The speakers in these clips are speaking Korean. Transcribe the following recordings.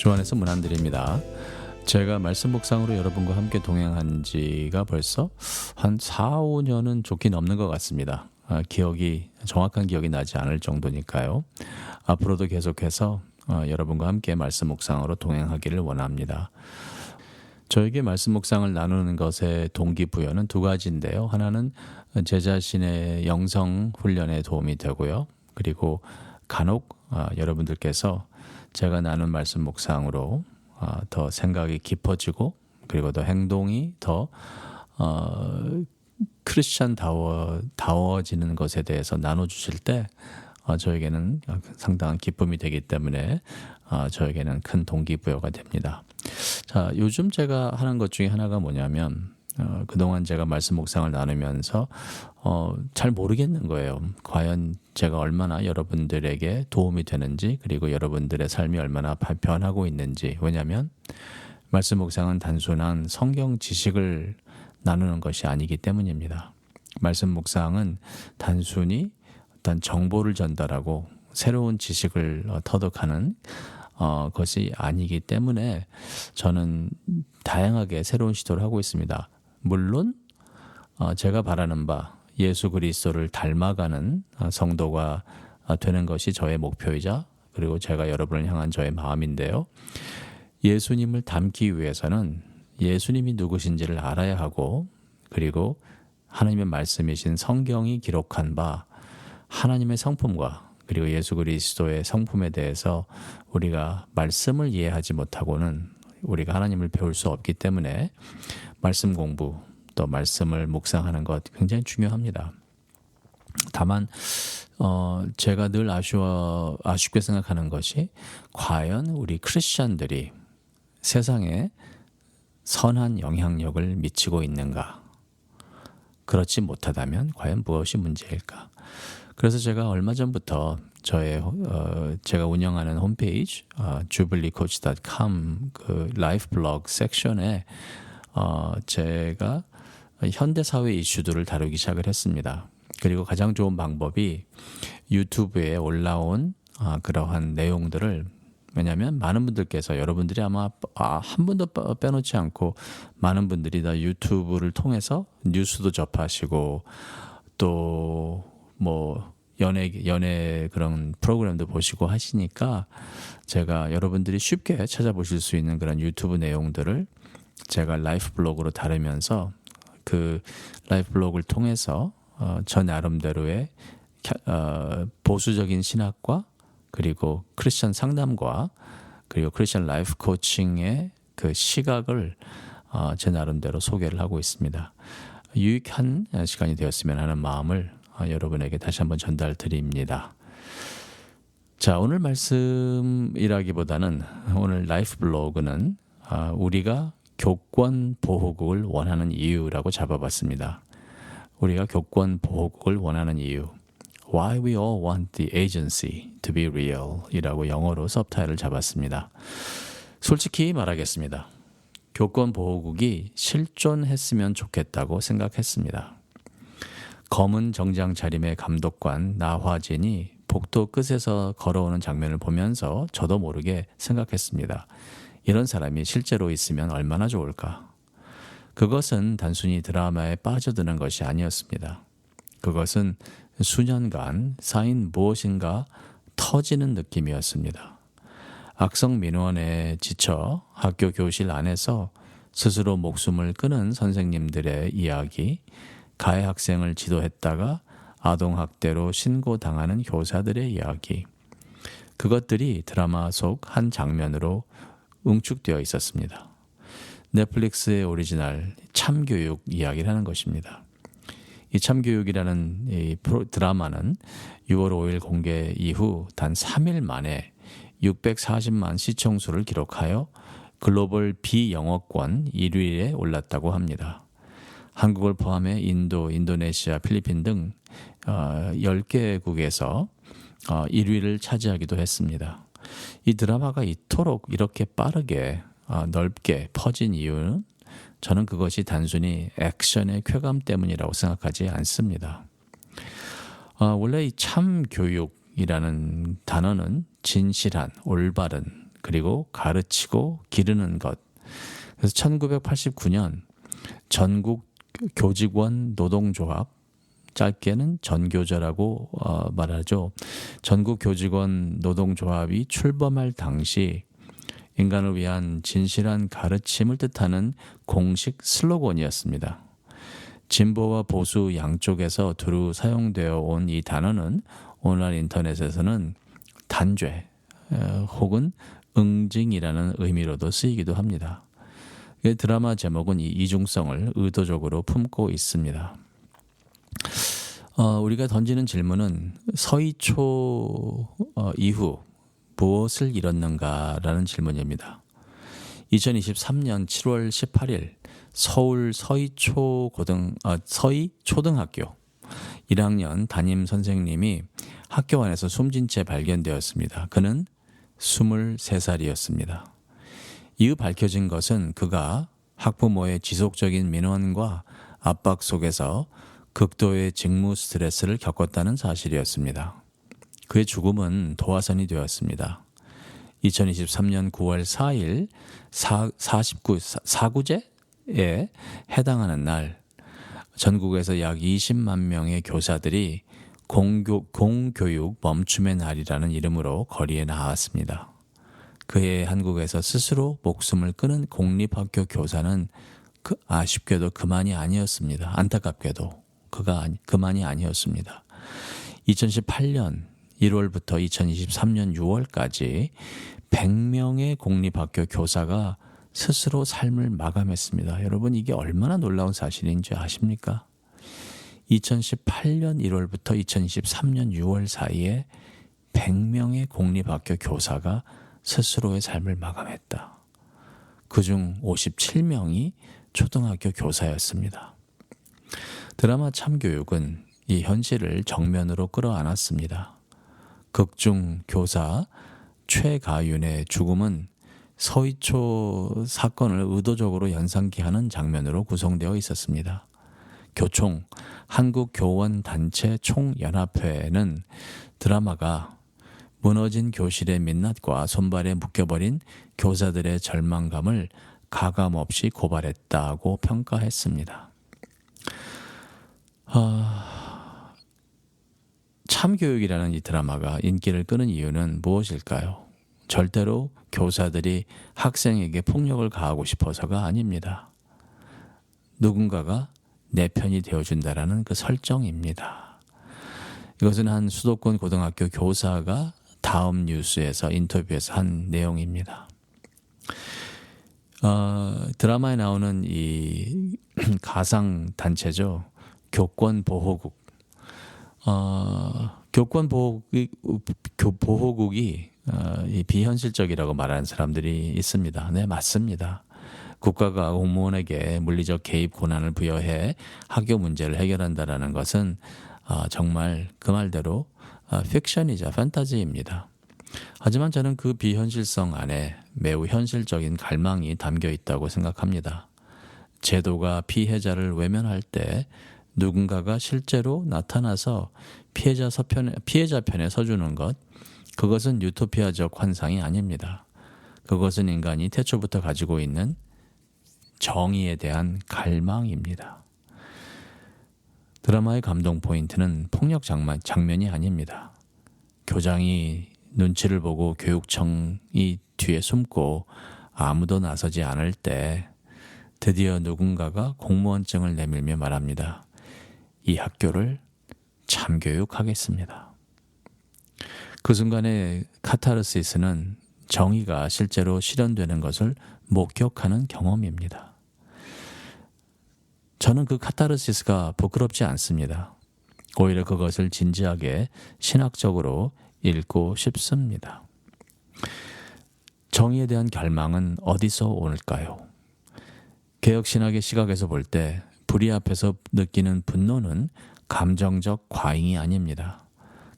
주안에서 문안드립니다. 제가 말씀 묵상으로 여러분과 함께 동행한 지가 벌써 한 4, 5년은 좋게 넘는 것 같습니다. 정확한 기억이 나지 않을 정도니까요. 앞으로도 계속해서 여러분과 함께 말씀 묵상으로 동행하기를 원합니다. 저에게 말씀 묵상을 나누는 것의 동기부여는 두 가지인데요. 하나는 제 자신의 영성 훈련에 도움이 되고요. 그리고 간혹 여러분들께서 제가 나눈 말씀 묵상으로 더 생각이 깊어지고 그리고 더 행동이 더 크리스찬다워지는 것에 대해서 나눠주실 때 저에게는 상당한 기쁨이 되기 때문에 저에게는 큰 동기부여가 됩니다. 자, 요즘 제가 하는 것 중에 하나가 뭐냐면 그동안 제가 말씀 묵상을 나누면서 잘 모르겠는 거예요. 과연 제가 얼마나 여러분들에게 도움이 되는지, 그리고 여러분들의 삶이 얼마나 변하고 있는지. 왜냐하면 말씀 묵상은 단순한 성경 지식을 나누는 것이 아니기 때문입니다. 말씀 묵상은 단순히 어떤 정보를 전달하고 새로운 지식을 터득하는 것이 아니기 때문에 저는 다양하게 새로운 시도를 하고 있습니다. 물론 제가 바라는 바 예수 그리스도를 닮아가는 성도가 되는 것이 저의 목표이자 그리고 제가 여러분을 향한 저의 마음인데요. 예수님을 닮기 위해서는 예수님이 누구신지를 알아야 하고, 그리고 하나님의 말씀이신 성경이 기록한 바 하나님의 성품과 그리고 예수 그리스도의 성품에 대해서 우리가 말씀을 이해하지 못하고는 우리가 하나님을 배울 수 없기 때문에 말씀 공부 또 말씀을 묵상하는 것 굉장히 중요합니다. 다만 제가 늘 아쉽게 생각하는 것이, 과연 우리 크리스찬들이 세상에 선한 영향력을 미치고 있는가? 그렇지 못하다면 과연 무엇이 문제일까? 그래서 제가 얼마 전부터 제가 운영하는 홈페이지 jubileecoach.com 그 라이프 블로그 섹션에 제가 현대사회 이슈들을 다루기 시작을 했습니다. 그리고 가장 좋은 방법이 유튜브에 올라온 그러한 내용들을, 왜냐하면 많은 분들께서, 여러분들이 아마 한 분도 빼놓지 않고 많은 분들이 다 유튜브를 통해서 뉴스도 접하시고 또 뭐 연애 그런 프로그램도 보시고 하시니까 제가 여러분들이 쉽게 찾아보실 수 있는 그런 유튜브 내용들을 제가 라이프 블로그로 다루면서 그 라이프 블로그를 통해서 저 나름대로의 보수적인 신학과 그리고 크리스천 상담과 그리고 크리스천 라이프 코칭의 그 시각을 제 나름대로 소개를 하고 있습니다. 유익한 시간이 되었으면 하는 마음을 여러분에게 다시 한번 전달드립니다. 자, 오늘 말씀이라기보다는 오늘 라이프 블로그는 우리가 교권 보호국을 원하는 이유라고 잡아봤습니다. 우리가 교권 보호국을 원하는 이유, Why we all want the agency to be real 이라고 영어로 서브타이틀을 잡았습니다. 솔직히 말하겠습니다. 교권 보호국이 실존했으면 좋겠다고 생각했습니다. 검은 정장 차림의 감독관 나화진이 복도 끝에서 걸어오는 장면을 보면서 저도 모르게 생각했습니다. 이런 사람이 실제로 있으면 얼마나 좋을까? 그것은 단순히 드라마에 빠져드는 것이 아니었습니다. 그것은 수년간 쌓인 무엇인가 터지는 느낌이었습니다. 악성 민원에 지쳐 학교 교실 안에서 스스로 목숨을 끊은 선생님들의 이야기, 가해 학생을 지도했다가 아동학대로 신고당하는 교사들의 이야기, 그것들이 드라마 속 한 장면으로 응축되어 있었습니다. 넷플릭스의 오리지널 참교육 이야기를 하는 것입니다. 이 참교육이라는 이 드라마는 6월 5일 공개 이후 단 3일 만에 640만 시청수를 기록하여 글로벌 비영어권 1위에 올랐다고 합니다. 한국을 포함해 인도, 인도네시아, 필리핀 등 10개국에서 1위를 차지하기도 했습니다. 이 드라마가 이토록 이렇게 빠르게 넓게 퍼진 이유는 저는 그것이 단순히 액션의 쾌감 때문이라고 생각하지 않습니다. 원래 이 참교육이라는 단어는 진실한, 올바른, 그리고 가르치고 기르는 것. 그래서 1989년 전국 교직원 노동조합, 짧게는 전교조라고 말하죠. 전국 교직원 노동조합이 출범할 당시 인간을 위한 진실한 가르침을 뜻하는 공식 슬로건이었습니다. 진보와 보수 양쪽에서 두루 사용되어 온 이 단어는 오늘날 인터넷에서는 단죄 혹은 응징이라는 의미로도 쓰이기도 합니다. 드라마 제목은 이 이중성을 의도적으로 품고 있습니다. 우리가 던지는 질문은 서희초 이후 무엇을 잃었는가라는 질문입니다. 2023년 7월 18일 서울 서희 초등학교 1학년 담임 선생님이 학교 안에서 숨진 채 발견되었습니다. 그는 23살이었습니다. 이후 밝혀진 것은 그가 학부모의 지속적인 민원과 압박 속에서 극도의 직무 스트레스를 겪었다는 사실이었습니다. 그의 죽음은 도화선이 되었습니다. 2023년 9월 4일 49제에 해당하는 날 전국에서 약 20만 명의 교사들이 공교육 멈춤의 날이라는 이름으로 거리에 나왔습니다. 그해 한국에서 스스로 목숨을 끊은 공립학교 교사는 아쉽게도 그만이 아니었습니다. 안타깝게도 그만이 아니었습니다. 2018년 1월부터 2023년 6월까지 100명의 공립학교 교사가 스스로 삶을 마감했습니다. 여러분 이게 얼마나 놀라운 사실인지 아십니까? 2018년 1월부터 2023년 6월 사이에 100명의 공립학교 교사가 스스로의 삶을 마감했다. 그중 57명이 초등학교 교사였습니다. 드라마 참교육은 이 현실을 정면으로 끌어안았습니다. 극중 교사 최가윤의 죽음은 서희초 사건을 의도적으로 연상케하는 장면으로 구성되어 있었습니다. 교총, 한국교원단체 총연합회는 드라마가 무너진 교실의 민낯과 손발에 묶여버린 교사들의 절망감을 가감없이 고발했다고 평가했습니다. 참교육이라는 이 드라마가 인기를 끄는 이유는 무엇일까요? 절대로 교사들이 학생에게 폭력을 가하고 싶어서가 아닙니다. 누군가가 내 편이 되어준다라는 그 설정입니다. 이것은 한 수도권 고등학교 교사가 다음 뉴스에서 인터뷰에서 한 내용입니다. 드라마에 나오는 이 가상 단체죠. 교권보호국. 교권보호국이 비현실적이라고 말하는 사람들이 있습니다. 네, 맞습니다. 국가가 공무원에게 물리적 개입 권한을 부여해 학교 문제를 해결한다는 것은 정말 그 말대로 픽션이자 판타지입니다. 하지만 저는 그 비현실성 안에 매우 현실적인 갈망이 담겨 있다고 생각합니다. 제도가 피해자를 외면할 때 누군가가 실제로 나타나서 피해자 편에 서주는 것, 그것은 유토피아적 환상이 아닙니다. 그것은 인간이 태초부터 가지고 있는 정의에 대한 갈망입니다. 드라마의 감동 포인트는 폭력 장면이 아닙니다. 교장이 눈치를 보고 교육청이 뒤에 숨고 아무도 나서지 않을 때 드디어 누군가가 공무원증을 내밀며 말합니다. 이 학교를 참교육하겠습니다. 그 순간의 카타르시스는 정의가 실제로 실현되는 것을 목격하는 경험입니다. 저는 그 카타르시스가 부끄럽지 않습니다. 오히려 그것을 진지하게 신학적으로 읽고 싶습니다. 정의에 대한 갈망은 어디서 오는가요? 개혁신학의 시각에서 볼 때 불의 앞에서 느끼는 분노는 감정적 과잉이 아닙니다.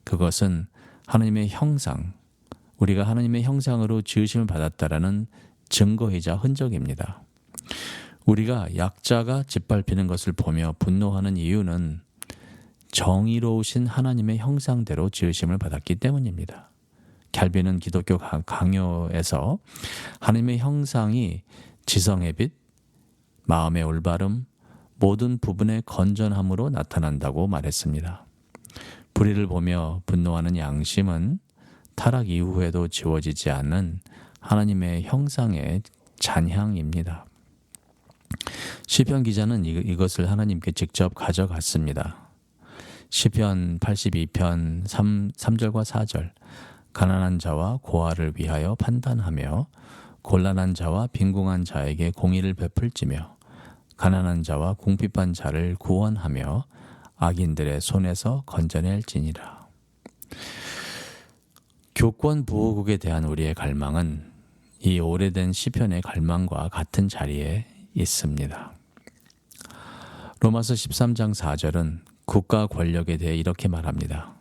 그것은 하나님의 형상, 우리가 하나님의 형상으로 지으심을 받았다라는 증거이자 흔적입니다. 우리가 약자가 짓밟히는 것을 보며 분노하는 이유는 정의로우신 하나님의 형상대로 지으심을 받았기 때문입니다. 캘빈은 기독교 강요에서 하나님의 형상이 지성의 빛, 마음의 올바름, 모든 부분의 건전함으로 나타난다고 말했습니다. 불의를 보며 분노하는 양심은 타락 이후에도 지워지지 않는 하나님의 형상의 잔향입니다. 시편 기자는 이것을 하나님께 직접 가져갔습니다. 시편 82편 3절과 4절 가난한 자와 고아를 위하여 판단하며 곤란한 자와 빈궁한 자에게 공의를 베풀지며 가난한 자와 궁핍한 자를 구원하며 악인들의 손에서 건져낼지니라. 교권 보호국에 대한 우리의 갈망은 이 오래된 시편의 갈망과 같은 자리에 있습니다. 로마서 13장 4절은 국가 권력에 대해 이렇게 말합니다.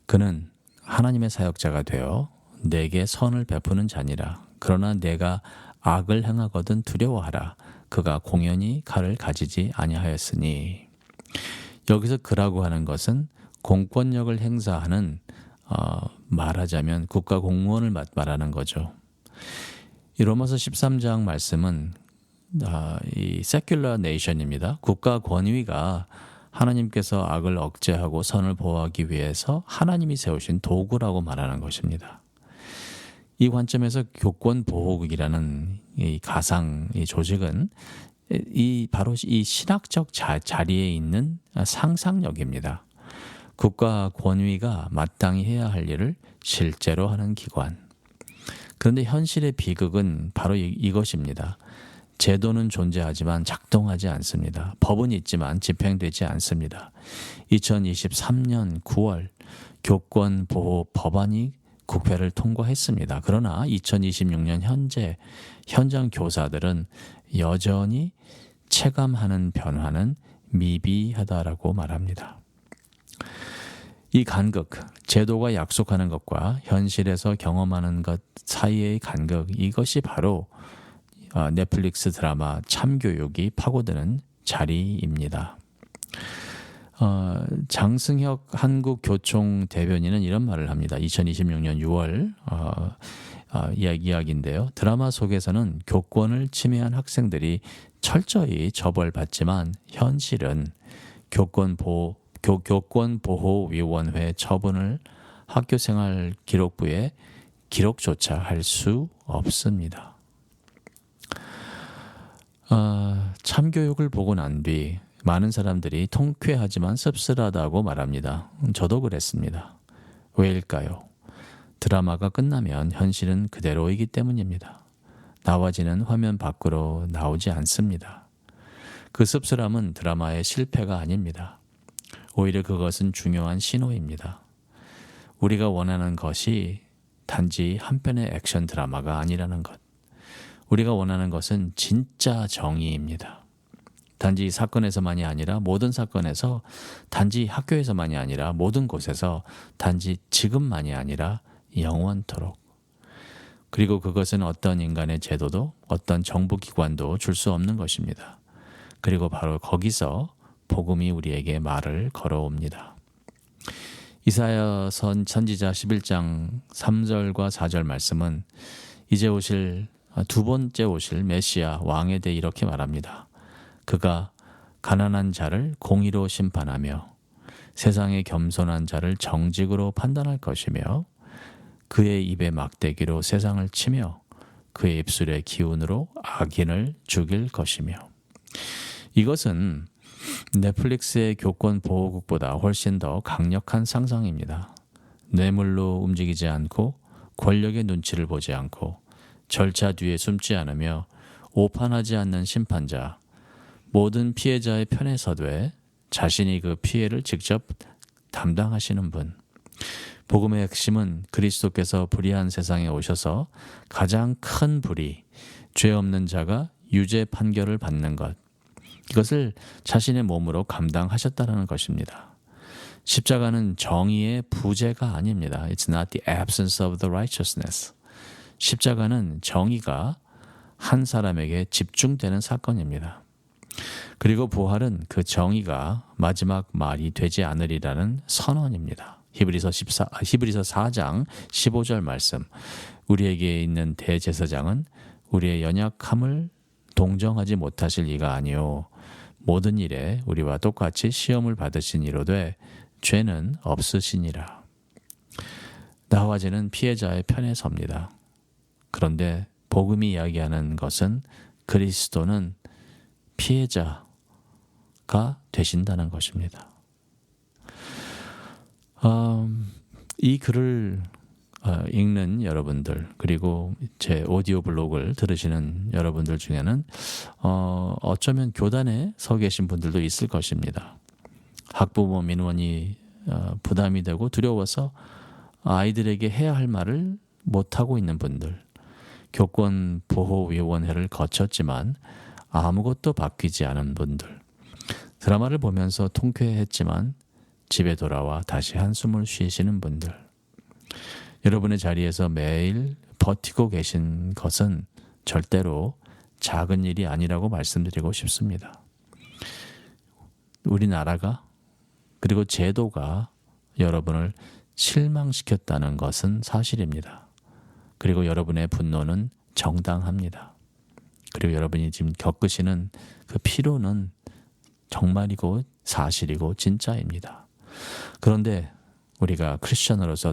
그는 하나님의 사역자가 되어 내게 선을 베푸는 자니라. 그러나 내가 악을 행하거든 두려워하라. 그가 공연히 칼을 가지지 아니하였으니. 여기서 그라고 하는 것은 공권력을 행사하는 말하자면 국가 공무원을 말하는 거죠. 이 로마서 13장 말씀은 이 secular nation입니다. 국가 권위가 하나님께서 악을 억제하고 선을 보호하기 위해서 하나님이 세우신 도구라고 말하는 것입니다. 이 관점에서 교권 보호국이라는 이 가상 이 조직은 바로 이 신학적 자리에 있는 상상력입니다. 국가 권위가 마땅히 해야 할 일을 실제로 하는 기관. 그런데 현실의 비극은 바로 이것입니다. 제도는 존재하지만 작동하지 않습니다. 법은 있지만 집행되지 않습니다. 2023년 9월 교권 보호 법안이 국회를 통과했습니다. 그러나 2026년 현장 교사들은 여전히 체감하는 변화는 미비하다라고 말합니다. 이 간극, 제도가 약속하는 것과 현실에서 경험하는 것 사이의 간극, 이것이 바로 넷플릭스 드라마 참교육이 파고드는 자리입니다. 장승혁 한국교총 대변인은 이런 말을 합니다. 2026년 6월 이야기인데요. 드라마 속에서는 교권을 침해한 학생들이 철저히 처벌받지만 현실은 교권보호위원회 처분을 학교생활 기록부에 기록조차 할 수 없습니다. 참교육을 보고 난 뒤 많은 사람들이 통쾌하지만 씁쓸하다고 말합니다. 저도 그랬습니다. 왜일까요? 드라마가 끝나면 현실은 그대로이기 때문입니다. 나와지는 화면 밖으로 나오지 않습니다. 그 씁쓸함은 드라마의 실패가 아닙니다. 오히려 그것은 중요한 신호입니다. 우리가 원하는 것이 단지 한 편의 액션 드라마가 아니라는 것. 우리가 원하는 것은 진짜 정의입니다. 단지 사건에서만이 아니라 모든 사건에서, 단지 학교에서만이 아니라 모든 곳에서, 단지 지금만이 아니라 영원토록. 그리고 그것은 어떤 인간의 제도도 어떤 정부기관도 줄 수 없는 것입니다. 그리고 바로 거기서 복음이 우리에게 말을 걸어옵니다. 이사야 선지자 11장 3절과 4절 말씀은 이제 오실 두 번째 오실 메시아 왕에 대해 이렇게 말합니다. 그가 가난한 자를 공의로 심판하며 세상의 겸손한 자를 정직으로 판단할 것이며 그의 입의 막대기로 세상을 치며 그의 입술의 기운으로 악인을 죽일 것이며. 이것은 넷플릭스의 교권 보호국보다 훨씬 더 강력한 상상입니다. 뇌물로 움직이지 않고 권력의 눈치를 보지 않고 절차 뒤에 숨지 않으며 오판하지 않는 심판자, 모든 피해자의 편에 서되 자신이 그 피해를 직접 담당하시는 분. 복음의 핵심은 그리스도께서 불의한 세상에 오셔서 가장 큰 불의, 죄 없는 자가 유죄 판결을 받는 것, 이것을 자신의 몸으로 감당하셨다는 것입니다. 십자가는 정의의 부재가 아닙니다. It's not the absence of the righteousness. 십자가는 정의가 한 사람에게 집중되는 사건입니다. 그리고 부활은 그 정의가 마지막 말이 되지 않으리라는 선언입니다. 히브리서 4장 15절 말씀. 우리에게 있는 대제사장은 우리의 연약함을 동정하지 못하실 이가 아니요 모든 일에 우리와 똑같이 시험을 받으신 이로되 죄는 없으시니라. 나와 쟤는 피해자의 편에 섭니다. 그런데 복음이 이야기하는 것은 그리스도는 피해자가 되신다는 것입니다. 이 글을 읽는 여러분들 그리고 제 오디오 블록을 들으시는 여러분들 중에는 어쩌면 교단에 서 계신 분들도 있을 것입니다. 학부모 민원이 부담이 되고 두려워서 아이들에게 해야 할 말을 못하고 있는 분들, 교권보호위원회를 거쳤지만 아무것도 바뀌지 않은 분들, 드라마를 보면서 통쾌했지만 집에 돌아와 다시 한숨을 쉬시는 분들, 여러분의 자리에서 매일 버티고 계신 것은 절대로 작은 일이 아니라고 말씀드리고 싶습니다. 우리나라가 그리고 제도가 여러분을 실망시켰다는 것은 사실입니다. 그리고 여러분의 분노는 정당합니다. 그리고 여러분이 지금 겪으시는 그 피로는 정말이고 사실이고 진짜입니다. 그런데 우리가 크리스천으로서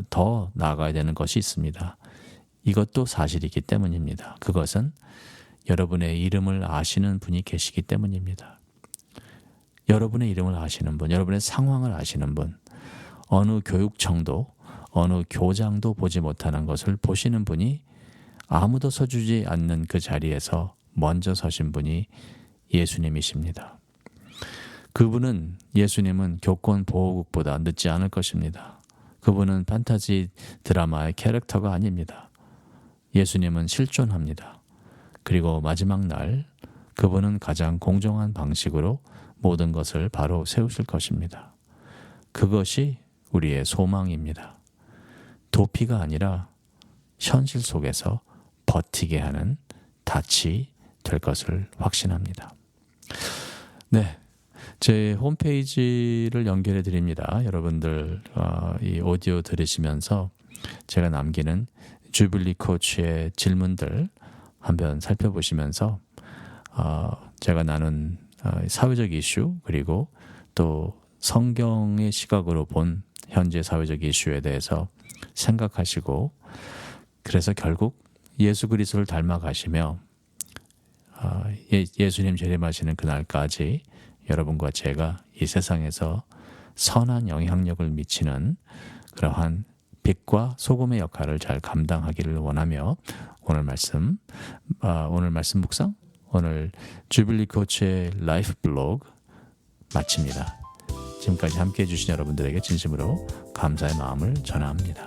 더 나아가야 되는 것이 있습니다. 이것도 사실이기 때문입니다. 그것은 여러분의 이름을 아시는 분이 계시기 때문입니다. 여러분의 이름을 아시는 분, 여러분의 상황을 아시는 분, 어느 교육청도 어느 교장도 보지 못하는 것을 보시는 분이 아무도 서주지 않는 그 자리에서 먼저 서신 분이 예수님이십니다. 그분은 예수님은 교권보호국보다 늦지 않을 것입니다. 그분은 판타지 드라마의 캐릭터가 아닙니다. 예수님은 실존합니다. 그리고 마지막 날 그분은 가장 공정한 방식으로 모든 것을 바로 세우실 것입니다. 그것이 우리의 소망입니다. 도피가 아니라 현실 속에서 버티게 하는 닻이 될 것을 확신합니다. 네, 제 홈페이지를 연결해 드립니다. 여러분들 이 오디오 들으시면서 제가 남기는 주빌리 코치의 질문들 한번 살펴보시면서 제가 나눈 사회적 이슈 그리고 또 성경의 시각으로 본 현재 사회적 이슈에 대해서 생각하시고 그래서 결국 예수 그리스도를 닮아가시며 예수님 재림하시는 그날까지 여러분과 제가 이 세상에서 선한 영향력을 미치는 그러한 빛과 소금의 역할을 잘 감당하기를 원하며 오늘 말씀 묵상, 오늘 주빌리 코치의 라이프 블로그 마칩니다. 지금까지 함께해 주신 여러분들에게 진심으로 감사의 마음을 전합니다.